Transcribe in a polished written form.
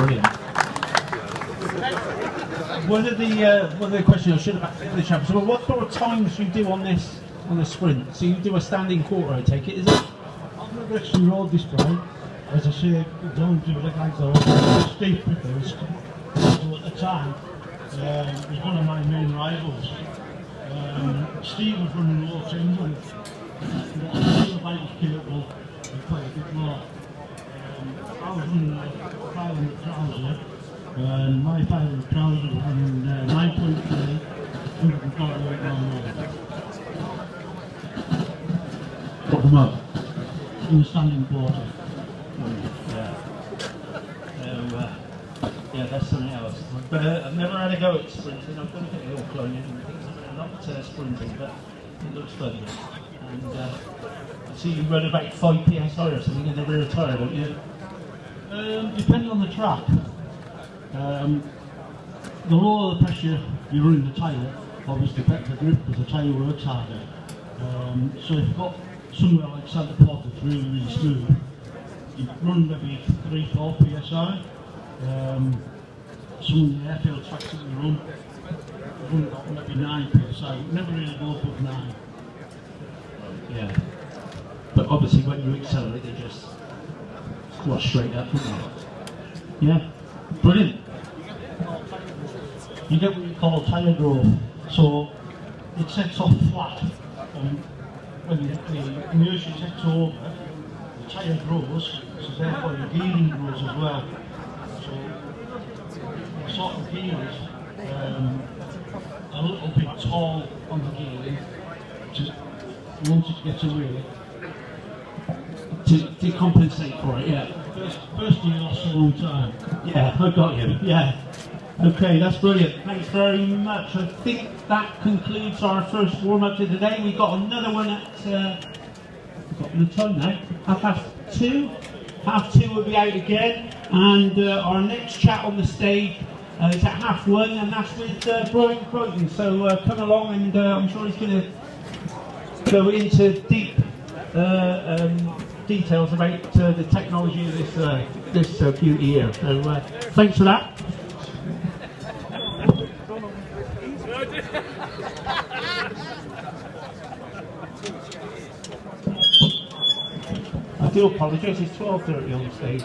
brilliant. One of the questions I should have asked the champions. So what sort of times do you do on this sprint? So you do a standing quarter, I take it, is it? On the Brixton road display, as I say, don't do it like those. It's steep because so at the time, was one of my main rivals. Steve was running low things and the bike was capable of quite a bit more. I was running 500 trouser and my 500 trouser was running 9.3, 148 miles. Put them up. In the standing quarter. Yeah. Yeah, that's something else. But I've never had a go at sprinting. I've done a bit of hill climbing and things like that. Not sprinting, but it looks fun. And I see you run about 5 psi or something and never retire, don't you? Depending on the track. The lower the pressure you run in the tyre, obviously better the grip because the tyre works harder. So if you've got somewhere like Santa Port that's really, really smooth, you run maybe 3-4 psi. Some of the airfield tracks that we run about maybe 9 psi. Never really go above 9. Yeah. But obviously when you accelerate, they just squash straight up, don't they? Yeah. Brilliant. You get what you call tyre growth. So it sets off flat. When the inertia takes over, the tyre grows, so therefore your gearing grows as well. So the sort of gear is a little bit tall on the gearing, once it gets away. To compensate for it, yeah. First gear lasts a long time. Yeah, I got you, yeah. Okay, that's brilliant. Thanks very much. I think that concludes our first warm-up of the day. We've got another one at, we've got the time now, 2:30. 2:30 we'll be out again. And our next chat on the stage is at 1:30, and that's with Brian Croydon. So come along, and I'm sure he's going to go into deep details about the technology of this beauty here. So thanks for that. I do apologise, it's 12:30 on the stage.